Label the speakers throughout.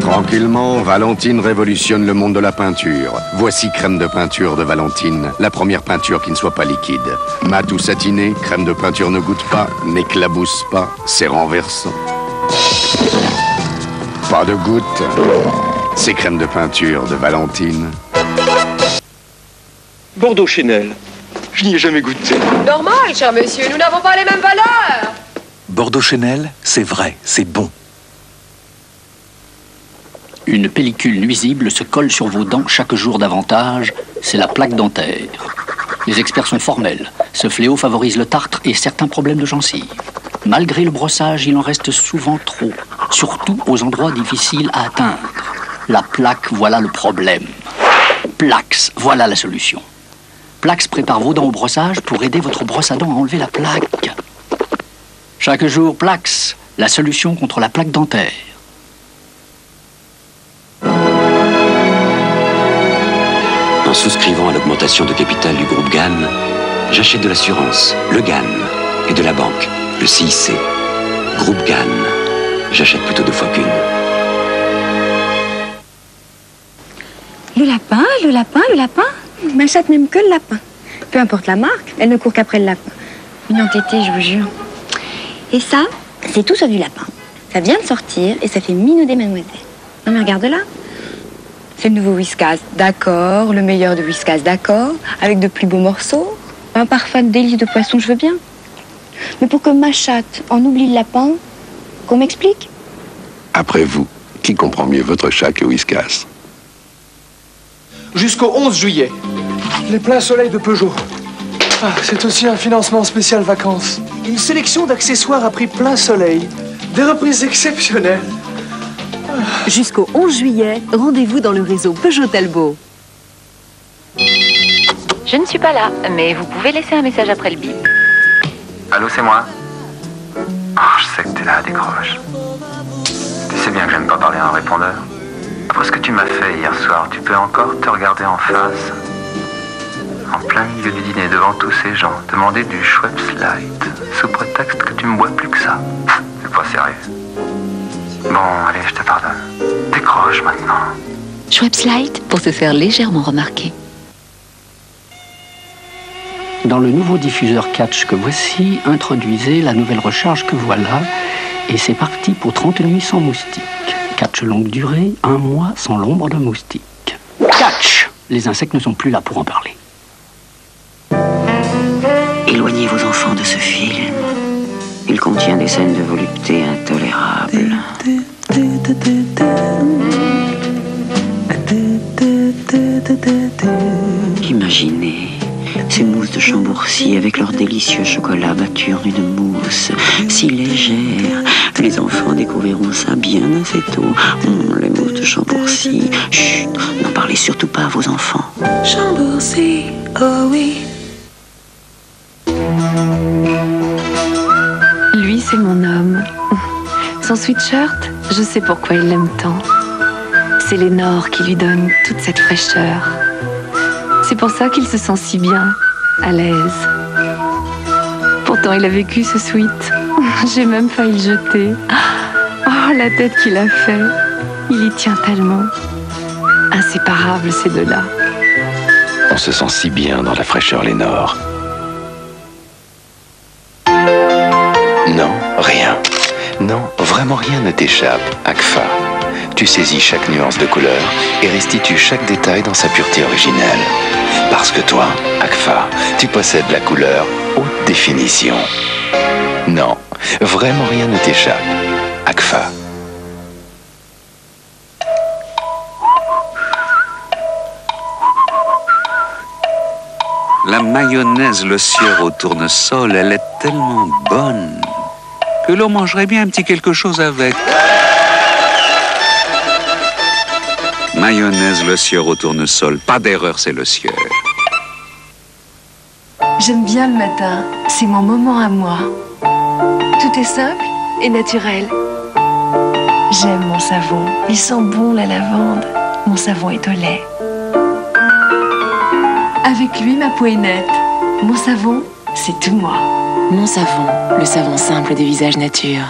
Speaker 1: Tranquillement, Valentine révolutionne le monde de la peinture. Voici crème de peinture de Valentine, la première peinture qui ne soit pas liquide. Mat ou satiné, crème de peinture ne goûte pas, n'éclabousse pas, c'est renversant. Pas de goutte, c'est crème de peinture de Valentine.
Speaker 2: Bordeaux Chenel, je n'y ai jamais goûté.
Speaker 3: Normal, cher monsieur, nous n'avons pas les mêmes valeurs.
Speaker 4: Bordeaux Chenel, c'est vrai, c'est bon.
Speaker 5: Une pellicule nuisible se colle sur vos dents chaque jour davantage, c'est la plaque dentaire. Les experts sont formels. Ce fléau favorise le tartre et certains problèmes de gencives. Malgré le brossage, il en reste souvent trop, surtout aux endroits difficiles à atteindre. La plaque, voilà le problème. Plax, voilà la solution. Plax prépare vos dents au brossage pour aider votre brosse à dents à enlever la plaque. Chaque jour, Plax, la solution contre la plaque dentaire.
Speaker 6: En souscrivant à l'augmentation de capital du groupe GAN, j'achète de l'assurance, le GAN, et de la banque, le CIC. Groupe GAN, j'achète plutôt 2 fois qu'une.
Speaker 7: Le lapin, le lapin, le lapin. M'achète même que le lapin. Peu importe la marque, elle ne court qu'après le lapin. Une entêtée, je vous jure. Et ça, c'est tout sauf du lapin. Ça vient de sortir et ça fait minauder mademoiselle. Non mais regarde là. C'est le nouveau Whiskas, d'accord. Le meilleur de Whiskas, d'accord. Avec de plus beaux morceaux. Un parfum de délice de poisson, je veux bien. Mais pour que ma chatte en oublie le lapin, qu'on m'explique.
Speaker 8: Après vous, qui comprend mieux votre chat que Whiskas?
Speaker 2: Jusqu'au 11 juillet, les pleins soleils de Peugeot. Ah, c'est aussi un financement spécial vacances. Une sélection d'accessoires à prix plein soleil. Des reprises exceptionnelles.
Speaker 9: Jusqu'au 11 juillet, rendez-vous dans le réseau Peugeot Talbot.
Speaker 10: Je ne suis pas là, mais vous pouvez laisser un message après le bip.
Speaker 11: Allô, c'est moi. Oh, je sais que t'es là, décroche. Tu sais bien que j'aime pas parler en répondeur. Après ce que tu m'as fait hier soir, tu peux encore te regarder en face, en plein milieu du dîner, devant tous ces gens, demander du Schweppes Light, sous prétexte que tu me bois plus que ça. C'est pas sérieux. Bon, allez, je te pardonne. Décroche maintenant.
Speaker 10: Schweppes Light pour se faire légèrement remarquer.
Speaker 5: Dans le nouveau diffuseur Catch que voici, introduisez la nouvelle recharge que voilà, et c'est parti pour 30 nuits sans moustiques. Catch longue durée, 1 mois sans l'ombre d'un moustique. Catch! Les insectes ne sont plus là pour en parler.
Speaker 12: Éloignez vos enfants de ce film. Il contient des scènes de volupté intolérables. Imaginez ces mousses de Chambourcy avec leur délicieux chocolat battu en une mousse si légère. Les enfants découvriront ça bien assez tôt. Les mousses de Chambourcy. Chut, n'en parlez surtout pas à vos enfants.
Speaker 13: Chambourcy, oh oui.
Speaker 14: Lui, c'est mon homme. Son sweatshirt, je sais pourquoi il l'aime tant. C'est Lénore qui lui donne toute cette fraîcheur. C'est pour ça qu'il se sent si bien, à l'aise. Pourtant, il a vécu ce sweat. J'ai même failli le jeter. Oh, la tête qu'il a fait. Il y tient tellement. Inséparables, ces deux-là.
Speaker 6: On se sent si bien dans la fraîcheur Lénore. Non, rien. Non, vraiment rien ne t'échappe, Agfa. Tu saisis chaque nuance de couleur et restitues chaque détail dans sa pureté originelle. Parce que toi, Agfa, tu possèdes la couleur haute définition. Non, vraiment rien ne t'échappe, Agfa.
Speaker 15: La mayonnaise Le Sieur au tournesol, elle est tellement bonne que l'on mangerait bien un petit quelque chose avec. Mayonnaise Le Sieur au tournesol, pas d'erreur, c'est Le Sieur.
Speaker 9: J'aime bien le matin, c'est mon moment à moi.
Speaker 14: Tout est simple et naturel. J'aime mon savon. Il sent bon la lavande. Mon savon est au lait. Avec lui, ma peau est nette. Mon savon, c'est tout moi.
Speaker 16: Mon savon, le savon simple des visages nature.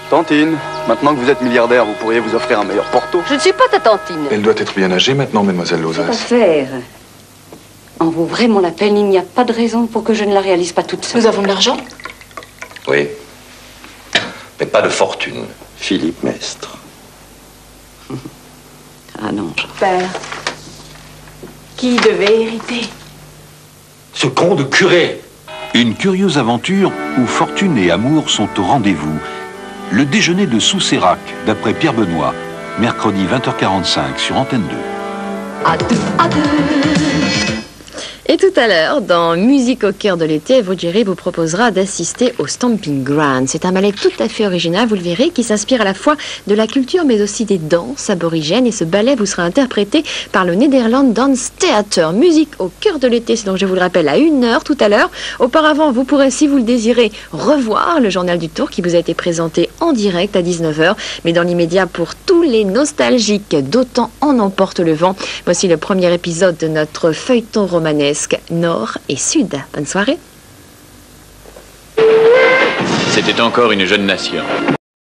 Speaker 17: Tantine, maintenant que vous êtes milliardaire, vous pourriez vous offrir un meilleur porto.
Speaker 3: Je ne suis pas ta tantine.
Speaker 18: Elle doit être bien âgée maintenant, mademoiselle Lozas.
Speaker 12: Cette affaire en vaut vraiment la peine. Il n'y a pas de raison pour que je ne la réalise pas toute seule.
Speaker 14: Nous avons de l'argent?
Speaker 8: Oui. Mais pas de fortune, Philippe Mestre.
Speaker 12: Ah non,
Speaker 14: Père, qui devait hériter?
Speaker 8: Ce con de curé.
Speaker 19: Une curieuse aventure où fortune et amour sont au rendez-vous. Le déjeuner de Soussérac, d'après Pierre Benoît, mercredi 20h45 sur Antenne 2.
Speaker 3: À deux. Et tout à l'heure, dans Musique au cœur de l'été, Ruggieri vous proposera d'assister au Stomping Ground. C'est un ballet tout à fait original, vous le verrez, qui s'inspire à la fois de la culture mais aussi des danses aborigènes. Et ce ballet vous sera interprété par le Netherlands Dance Theater. Musique au cœur de l'été, c'est donc, je vous le rappelle, à 1h tout à l'heure. Auparavant, vous pourrez, si vous le désirez, revoir le Journal du Tour qui vous a été présenté en direct à 19h. Mais dans l'immédiat, pour tous les nostalgiques d'Autant en emporte le vent, voici le premier épisode de notre feuilleton romanesque Nord et Sud. Bonne soirée.
Speaker 20: C'était encore une jeune nation.